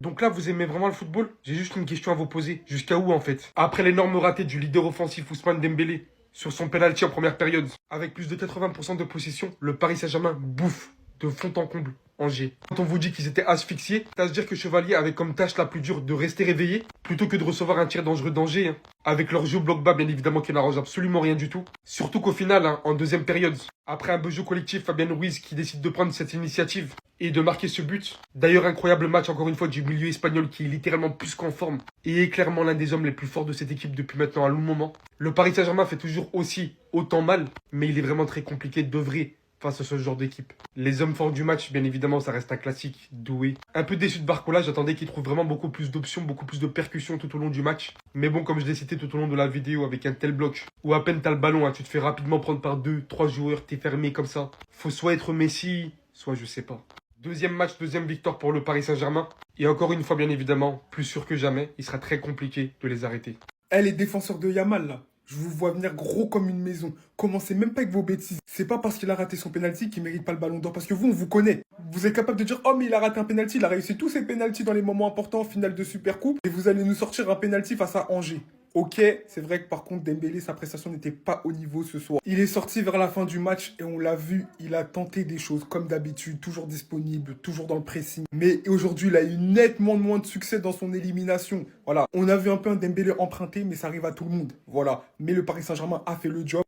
Donc là, vous aimez vraiment le football? J'ai juste une question à vous poser. Jusqu'à où en fait? Après l'énorme raté du leader offensif Ousmane Dembélé sur son penalty en première période, avec plus de 80% de possession, le Paris Saint-Germain bouffe de fond en comble Angers. Quand on vous dit qu'ils étaient asphyxiés, c'est à se dire que Chevalier avait comme tâche la plus dure de rester réveillé plutôt que de recevoir un tir dangereux d'Angers. Avec leur jeu au bloc bas, bien évidemment, qui n'arrange absolument rien du tout. Surtout qu'au final, en deuxième période, après un beau jeu collectif, Fabien Ruiz qui décide de prendre cette initiative et de marquer ce but. D'ailleurs, incroyable match, encore une fois, du milieu espagnol qui est littéralement plus qu'en forme et est clairement l'un des hommes les plus forts de cette équipe depuis maintenant un long moment. Le Paris Saint-Germain fait toujours aussi autant mal, mais il est vraiment très compliqué d'œuvrer face à ce genre d'équipe. Les hommes forts du match, bien évidemment, ça reste un classique, Doué. Un peu déçu de Barcola, j'attendais qu'il trouve vraiment beaucoup plus d'options, beaucoup plus de percussions tout au long du match. Mais bon, comme je l'ai cité tout au long de la vidéo, avec un tel bloc, où à peine t'as le ballon, tu te fais rapidement prendre par 2, 3 joueurs, t'es fermé comme ça. Faut soit être Messi, soit je sais pas. Deuxième match, deuxième victoire pour le Paris Saint-Germain. Et encore une fois, bien évidemment, plus sûr que jamais, il sera très compliqué de les arrêter. Les défenseurs de Yamal, là, je vous vois venir gros comme une maison. Commencez même pas avec vos bêtises. C'est pas parce qu'il a raté son penalty qu'il mérite pas le ballon d'or. Parce que vous, on vous connaît. Vous êtes capable de dire, oh, mais il a raté un penalty. Il a réussi tous ses penaltys dans les moments importants, finale de Supercoupe. Et vous allez nous sortir un penalty face à Angers. Ok, c'est vrai que par contre, Dembélé, sa prestation n'était pas au niveau ce soir. Il est sorti vers la fin du match et on l'a vu, il a tenté des choses comme d'habitude, toujours disponible, toujours dans le pressing. Mais aujourd'hui, il a eu nettement moins de succès dans son élimination. Voilà, on a vu un peu un Dembélé emprunté, mais ça arrive à tout le monde. Voilà, mais le Paris Saint-Germain a fait le job.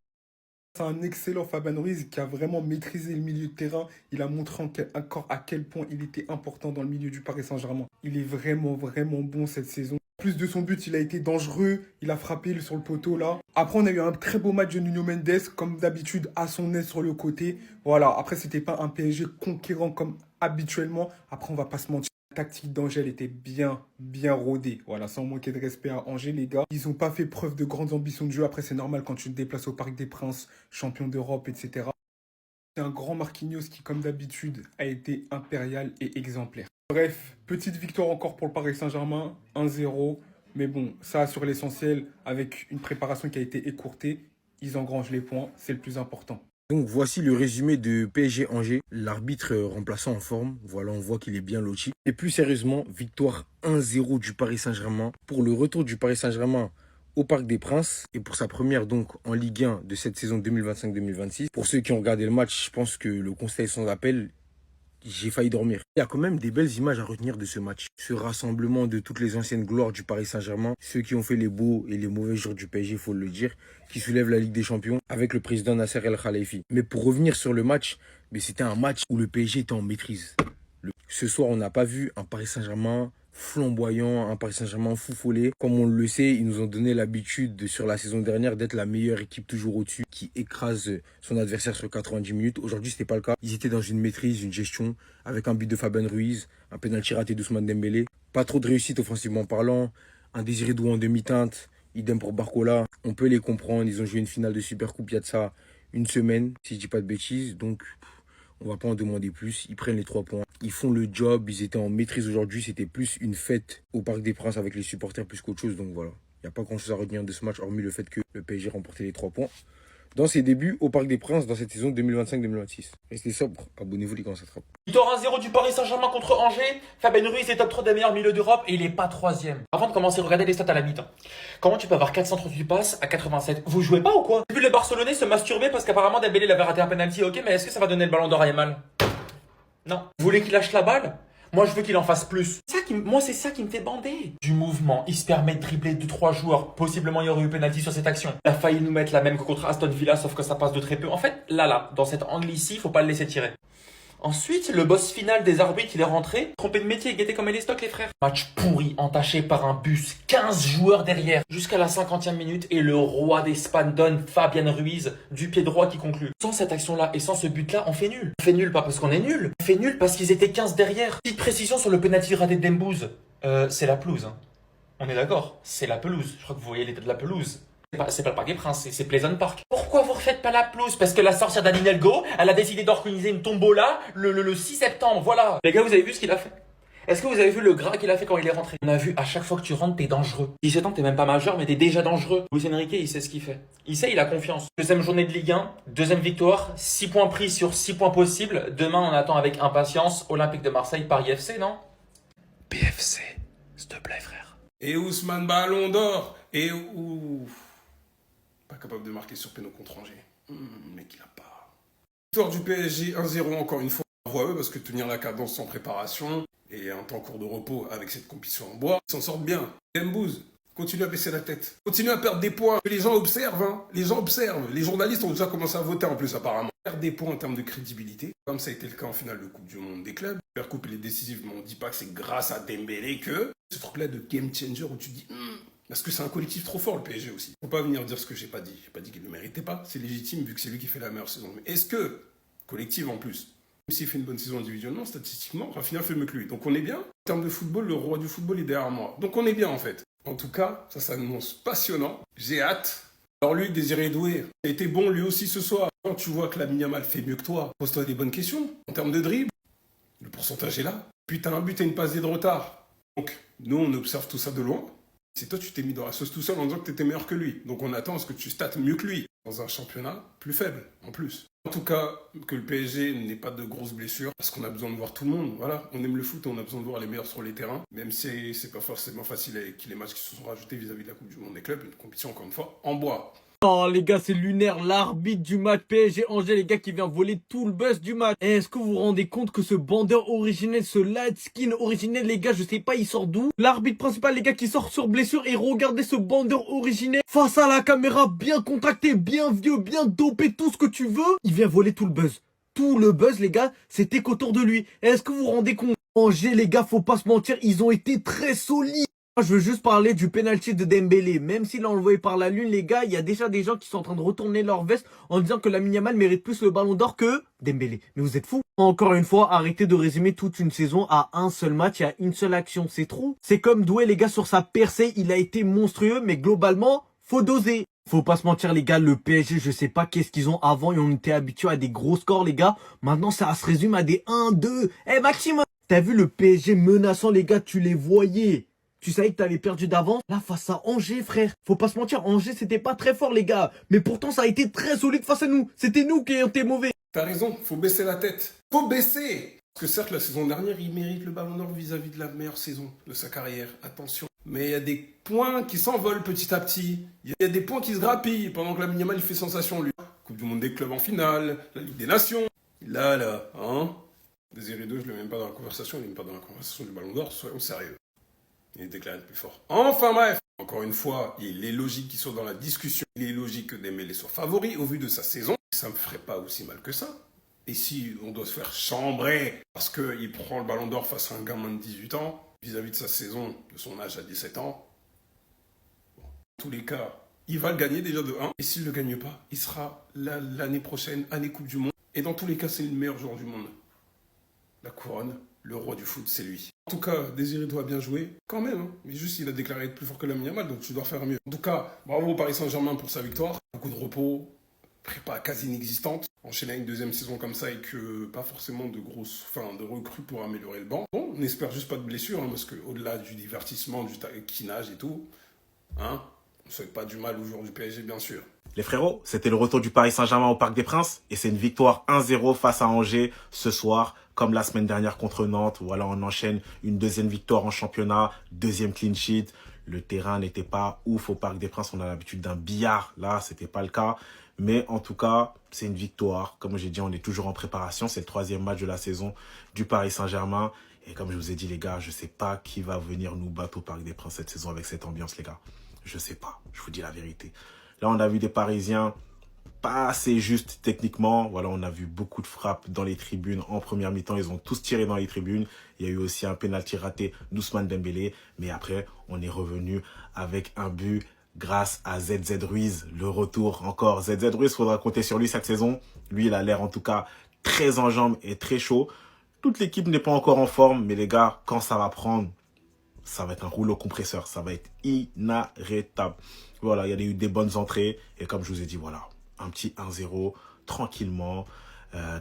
C'est un excellent Fabien Ruiz qui a vraiment maîtrisé le milieu de terrain. Il a montré encore à quel point il était important dans le milieu du Paris Saint-Germain. Il est vraiment, vraiment bon cette saison. En plus de son but, il a été dangereux. Il a frappé sur le poteau là. Après, on a eu un très beau match de Nuno Mendes, comme d'habitude, à son aise sur le côté. Voilà, après, c'était pas un PSG conquérant comme habituellement. Après, on va pas se mentir. La tactique d'Angers était bien rodée. Voilà, sans manquer de respect à Angers, les gars. Ils n'ont pas fait preuve de grandes ambitions de jeu. Après, c'est normal quand tu te déplaces au Parc des Princes, champion d'Europe, etc. C'est un grand Marquinhos qui, comme d'habitude, a été impérial et exemplaire. Bref, petite victoire encore pour le Paris Saint-Germain, 1-0. Mais bon, ça sur l'essentiel, avec une préparation qui a été écourtée, ils engrangent les points, c'est le plus important. Donc voici le résumé de PSG Angers, l'arbitre remplaçant en forme, voilà on voit qu'il est bien loti. Et plus sérieusement, victoire 1-0 du Paris Saint-Germain pour le retour du Paris Saint-Germain au Parc des Princes et pour sa première donc en Ligue 1 de cette saison 2025-2026. Pour ceux qui ont regardé le match, je pense que le constat est sans appel. J'ai failli dormir. Il y a quand même des belles images à retenir de ce match. Ce rassemblement de toutes les anciennes gloires du Paris Saint-Germain, ceux qui ont fait les beaux et les mauvais jours du PSG, il faut le dire, qui soulèvent la Ligue des Champions avec le président Nasser El Khelaïfi. Mais pour revenir sur le match, c'était un match où le PSG était en maîtrise. Ce soir, on n'a pas vu un Paris Saint-Germain flamboyant, un Paris Saint-Germain fou follet. Comme on le sait, ils nous ont donné l'habitude sur la saison dernière d'être la meilleure équipe toujours au-dessus qui écrase son adversaire sur 90 minutes. Aujourd'hui, ce n'était pas le cas. Ils étaient dans une maîtrise, une gestion avec un but de Fabien Ruiz, un pénalty raté d'Ousmane Dembélé. Pas trop de réussite offensivement parlant, un Désiré Doué en demi-teinte, idem pour Barcola. On peut les comprendre, ils ont joué une finale de Supercoupe il y a de ça une semaine, si je dis pas de bêtises. Donc, on va pas en demander plus. Ils prennent les 3 points. Ils font le job. Ils étaient en maîtrise aujourd'hui. C'était plus une fête au Parc des Princes avec les supporters plus qu'autre chose. Donc voilà. Il n'y a pas grand chose à retenir de ce match, hormis le fait que le PSG remportait les 3 points dans ses débuts au Parc des Princes dans cette saison 2025-2026. Restez sobre. Abonnez-vous les gars, ça attrape. Victoire 1-0 du Paris Saint-Germain contre Angers. Fabien Ruiz est top 3 des meilleurs milieux d'Europe et il est pas 3ème. Avant de commencer, regardez les stats à la mi-temps. Comment tu peux avoir 438 passes à 87? Vous jouez pas ou quoi? J'ai vu les Barcelonais se masturber parce qu'apparemment Dembélé il avait raté un penalty. Ok, mais est-ce que ça va donner le ballon d'or à Yamal? Non. Vous voulez qu'il lâche la balle? Moi, je veux qu'il en fasse plus. Moi, c'est ça qui me fait bander. Du mouvement, il se permet de dribbler 2-3 joueurs. Possiblement, il y aurait eu penalty sur cette action. Il a failli nous mettre la même que contre Aston Villa, sauf que ça passe de très peu. En fait, là, dans cet angle ici, il faut pas le laisser tirer. Ensuite, le boss final des arbitres, il est rentré. Trompé de métier, guetté comme les stocks, les frères. Match pourri, entaché par un bus. 15 joueurs derrière. Jusqu'à la 50e minute. Et le roi d'Espagne donne Fabien Ruiz du pied droit qui conclut. Sans cette action-là et sans ce but-là, on fait nul. On fait nul pas parce qu'on est nul. On fait nul parce qu'ils étaient 15 derrière. Petite précision sur le penalty raté de Dembouz. C'est la pelouse. Hein. On est d'accord? C'est la pelouse. Je crois que vous voyez l'état de la pelouse. C'est pas le Parc des Princes, c'est Pleasant Park. Pourquoi vous refaites pas la pelouse? Parce que la sorcière d'Anne Hidalgo, elle a décidé d'organiser une tombola le 6 septembre, voilà. Les gars, vous avez vu ce qu'il a fait? Est-ce que vous avez vu le gras qu'il a fait quand il est rentré? On a vu, à chaque fois que tu rentres, t'es dangereux. 17 ans, t'es même pas majeur, mais t'es déjà dangereux. Luis Enrique, il sait ce qu'il fait. Il sait, il a confiance. Deuxième journée de Ligue 1, deuxième victoire, 6 points pris sur 6 points possibles. Demain, on attend avec impatience Olympique de Marseille, Paris FC, non? PFC, s'il te plaît, frère. Et Ousmane Ballon d'Or. Et pas capable de marquer sur péno contre Angers. Mec, il a pas. Victoire du PSG 1-0 encore une fois. Bravo à eux parce que tenir la cadence sans préparation et un temps court de repos avec cette compétition en bois, ils s'en sortent bien. Dembouz, continue à baisser la tête. Continue à perdre des points. Les gens observent, hein. Les gens observent. Les journalistes ont déjà commencé à voter en plus apparemment. Perdre des points en termes de crédibilité, comme ça a été le cas en finale de Coupe du Monde des clubs. La Coupe il est décisive, mais on ne dit pas que c'est grâce à Dembélé que ce truc-là de game changer où tu dis parce que c'est un collectif trop fort le PSG aussi. Faut pas venir dire ce que j'ai pas dit. J'ai pas dit qu'il ne le méritait pas. C'est légitime vu que c'est lui qui fait la meilleure saison. Mais est-ce que collective en plus, même s'il fait une bonne saison individuellement, statistiquement, Rafinha fait mieux que lui. Donc on est bien. En termes de football, le roi du football est derrière moi. Donc on est bien en fait. En tout cas, ça s'annonce passionnant. J'ai hâte. Alors lui, Désiré Doué, a été bon lui aussi ce soir. Quand tu vois que Lamine Yamal fait mieux que toi, pose-toi des bonnes questions. En termes de dribble, le pourcentage est là. Puis t'as un but et une passe de retard. Donc nous, on observe tout ça de loin. C'est toi, tu t'es mis dans la sauce tout seul en disant que t'étais meilleur que lui. Donc on attend à ce que tu states mieux que lui. Dans un championnat plus faible, en plus. En tout cas, que le PSG n'ait pas de grosses blessures, parce qu'on a besoin de voir tout le monde. Voilà, on aime le foot et on a besoin de voir les meilleurs sur les terrains. Même si c'est pas forcément facile avec les matchs qui se sont rajoutés vis-à-vis de la Coupe du Monde des clubs. Une compétition, encore une fois, en bois. Oh les gars, c'est lunaire, l'arbitre du match PSG Angers, les gars, qui vient voler tout le buzz du match. Est-ce que vous vous rendez compte que ce bandeur originel, ce light skin originel, les gars, je sais pas, il sort d'où? L'arbitre principal, les gars, qui sort sur blessure, et regardez ce bandeur originel face à la caméra, bien contracté, bien vieux, bien dopé, tout ce que tu veux. Il vient voler tout le buzz. Tout le buzz, les gars, c'était qu'autour de lui. Est-ce que vous vous rendez compte? Angers, les gars, faut pas se mentir, ils ont été très solides. Moi, je veux juste parler du penalty de Dembélé. Même s'il a envoyé par la lune, les gars, il y a déjà des gens qui sont en train de retourner leur veste en disant que Lamine Yamal mérite plus le ballon d'or que Dembélé. Mais vous êtes fous. Encore une fois, arrêtez de résumer toute une saison à un seul match et à une seule action. C'est trop. C'est comme Doué, les gars, sur sa percée, il a été monstrueux, mais globalement, faut doser. Faut pas se mentir, les gars, le PSG, je sais pas qu'est-ce qu'ils ont avant et on était habitués à des gros scores, les gars. Maintenant, ça se résume à des 1, 2. Maximum. T'as vu le PSG menaçant, les gars, tu les voyais. Tu savais que t'avais perdu d'avance. Là, face à Angers, frère. Faut pas se mentir, Angers, c'était pas très fort, les gars. Mais pourtant, ça a été très solide face à nous. C'était nous qui étions mauvais. T'as raison, faut baisser la tête. Faut baisser. Parce que certes, la saison dernière, il mérite le ballon d'or vis-à-vis de la meilleure saison de sa carrière. Attention. Mais il y a des points qui s'envolent petit à petit. Il y a des points qui se grappillent pendant que Lamine Yamal, il fait sensation, lui. Coupe du monde des clubs en finale, la Ligue des Nations. Là, hein. Désiré 2, je le mets même pas dans la conversation, il n'est même pas dans la conversation du ballon d'or, soyons sérieux. Il est déclaré le plus fort. Enfin bref, encore une fois, il est logique qu'il soit dans la discussion. Il est logique que Dembélé soit favori au vu de sa saison. Ça me ferait pas aussi mal que ça. Et si on doit se faire chambrer parce qu'il prend le ballon d'or face à un gamin de 18 ans, vis-à-vis de sa saison, de son âge à 17 ans, bon, en tous les cas, il va le gagner déjà de 1. Et s'il ne le gagne pas, il sera là l'année prochaine, année Coupe du Monde. Et dans tous les cas, c'est le meilleur joueur du monde. La couronne, le roi du foot, c'est lui. En tout cas, Désiré doit bien jouer, quand même. Hein. Mais juste, il a déclaré être plus fort que Lamine Yamal, donc tu dois faire mieux. En tout cas, bravo au Paris Saint-Germain pour sa victoire. Beaucoup de repos, prépa quasi inexistante. Enchaîner une deuxième saison comme ça et que pas forcément de recrues pour améliorer le banc. Bon, on n'espère juste pas de blessures, hein, parce qu'au-delà du divertissement, du taquinage et tout, hein, on ne souhaite pas du mal aux joueurs du PSG, bien sûr. Les frérots, c'était le retour du Paris Saint-Germain au Parc des Princes et c'est une victoire 1-0 face à Angers ce soir, comme la semaine dernière contre Nantes. Voilà, on enchaîne une deuxième victoire en championnat, deuxième clean sheet. Le terrain n'était pas ouf au Parc des Princes, on a l'habitude d'un billard, là, c'était pas le cas. Mais en tout cas, c'est une victoire. Comme j'ai dit, on est toujours en préparation, c'est le 3e match de la saison du Paris Saint-Germain. Et comme je vous ai dit, les gars, je sais pas qui va venir nous battre au Parc des Princes cette saison avec cette ambiance, les gars. Je sais pas, je vous dis la vérité. Là, on a vu des Parisiens pas assez justes techniquement. Voilà, on a vu beaucoup de frappes dans les tribunes en première mi-temps. Ils ont tous tiré dans les tribunes. Il y a eu aussi un penalty raté d'Ousmane Dembélé. Mais après, on est revenu avec un but grâce à ZZ Ruiz. Le retour encore. ZZ Ruiz, faudra compter sur lui cette saison. Lui, il a l'air en tout cas très en jambes et très chaud. Toute l'équipe n'est pas encore en forme. Mais les gars, quand ça va prendre, ça va être un rouleau compresseur. Ça va être inarrêtable. Voilà, il y a eu des bonnes entrées. Et comme je vous ai dit, voilà, un petit 1-0, tranquillement.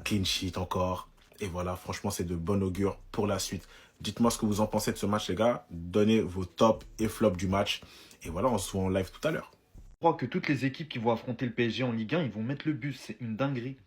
Clean sheet encore. Et voilà, franchement, c'est de bon augure pour la suite. Dites-moi ce que vous en pensez de ce match, les gars. Donnez vos tops et flops du match. Et voilà, on se voit en live tout à l'heure. Je crois que toutes les équipes qui vont affronter le PSG en Ligue 1, ils vont mettre le bus. C'est une dinguerie.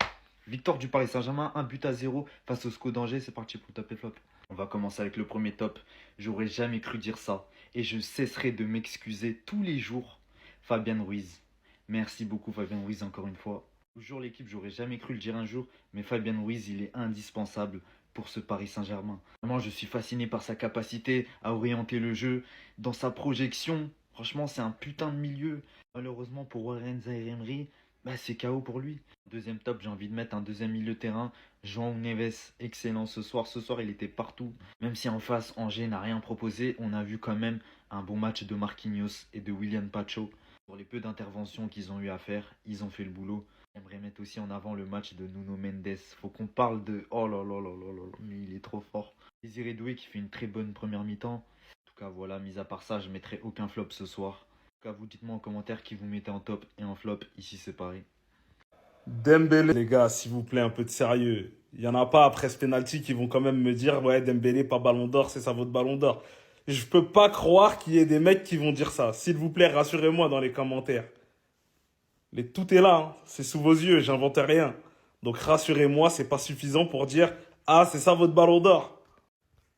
Victoire du Paris Saint-Germain, 1-0 face au SCO d'Angers. C'est parti pour le top et flop. On va commencer avec le premier top. J'aurais jamais cru dire ça. Et je cesserai de m'excuser tous les jours. Fabien Ruiz. Merci beaucoup Fabien Ruiz encore une fois. Toujours l'équipe, j'aurais jamais cru le dire un jour. Mais Fabien Ruiz, il est indispensable pour ce Paris Saint-Germain. Vraiment, je suis fasciné par sa capacité à orienter le jeu. Dans sa projection, franchement, c'est un putain de milieu. Malheureusement pour Warren Zaïre-Emery, c'est KO pour lui. Deuxième top, j'ai envie de mettre un deuxième milieu de terrain. João Neves, excellent ce soir. Ce soir, il était partout. Même si en face, Angers n'a rien proposé, on a vu quand même un bon match de Marquinhos et de William Pacho. Pour les peu d'interventions qu'ils ont eu à faire, ils ont fait le boulot. J'aimerais mettre aussi en avant le match de Nuno Mendes. Faut qu'on parle de... Oh là là là là là là, mais il est trop fort. Désiré Doué qui fait une très bonne première mi-temps. En tout cas, voilà, mis à part ça, je mettrai aucun flop ce soir. En tout cas, vous dites-moi en commentaire qui vous mettez en top et en flop. Ici, c'est pareil. Dembélé, les gars, s'il vous plaît, un peu de sérieux. Il n'y en a pas après ce penalty qui vont quand même me dire, ouais, Dembélé, pas ballon d'or, c'est ça votre ballon d'or. Je peux pas croire qu'il y ait des mecs qui vont dire ça. S'il vous plaît, rassurez-moi dans les commentaires. Tout est là, hein. C'est sous vos yeux, j'invente rien. Donc rassurez-moi, c'est pas suffisant pour dire, ah, c'est ça votre ballon d'or.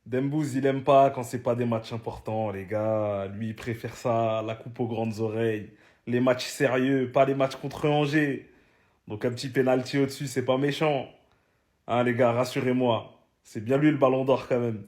Dembouz, il aime pas quand c'est pas des matchs importants, les gars. Lui, il préfère ça, la coupe aux grandes oreilles. Les matchs sérieux, pas les matchs contre Angers. Donc un petit penalty au-dessus, c'est pas méchant. Hein, les gars, rassurez-moi. C'est bien lui le ballon d'or quand même.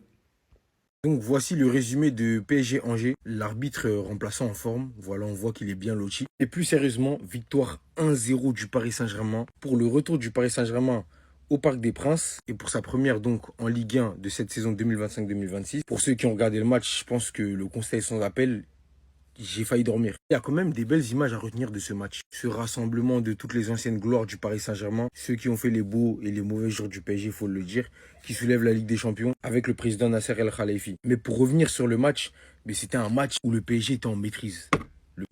Donc voici le résumé de PSG Angers, l'arbitre remplaçant en forme. Voilà, on voit qu'il est bien loti. Et plus sérieusement, victoire 1-0 du Paris Saint-Germain pour le retour du Paris Saint-Germain au Parc des Princes et pour sa première donc en Ligue 1 de cette saison 2025-2026. Pour ceux qui ont regardé le match, je pense que le constat est sans appel. J'ai failli dormir. Il y a quand même des belles images à retenir de ce match. Ce rassemblement de toutes les anciennes gloires du Paris Saint-Germain, ceux qui ont fait les beaux et les mauvais jours du PSG, il faut le dire, qui soulèvent la Ligue des Champions avec le président Nasser El Khelaïfi. Mais pour revenir sur le match, c'était un match où le PSG était en maîtrise.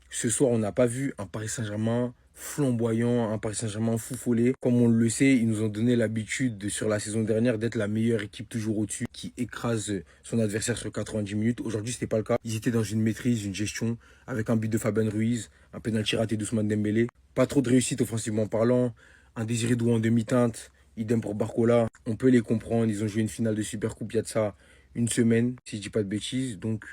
Ce soir, on n'a pas vu un Paris Saint-Germain flamboyant, un Paris Saint-Germain fou follet. Comme on le sait, ils nous ont donné l'habitude sur la saison dernière d'être la meilleure équipe toujours au-dessus, qui écrase son adversaire sur 90 minutes. Aujourd'hui, ce n'était pas le cas. Ils étaient dans une maîtrise, une gestion, avec un but de Fabien Ruiz, un pénalty raté d'Ousmane Dembélé. Pas trop de réussite offensivement parlant, un Désiré Doué en demi-teinte, idem pour Barcola. On peut les comprendre, ils ont joué une finale de Supercoupe il y a de ça une semaine, si je dis pas de bêtises. Donc,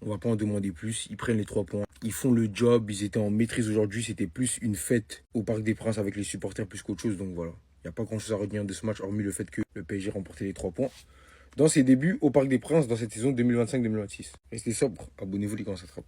on va pas en demander plus. Ils prennent les 3 points. Ils font le job. Ils étaient en maîtrise aujourd'hui. C'était plus une fête au Parc des Princes avec les supporters plus qu'autre chose. Donc voilà. Il n'y a pas grand chose à retenir de ce match, hormis le fait que le PSG remportait les 3 points dans ses débuts au Parc des Princes dans cette saison 2025-2026. Restez sobre. Abonnez-vous les gars, ça attrape.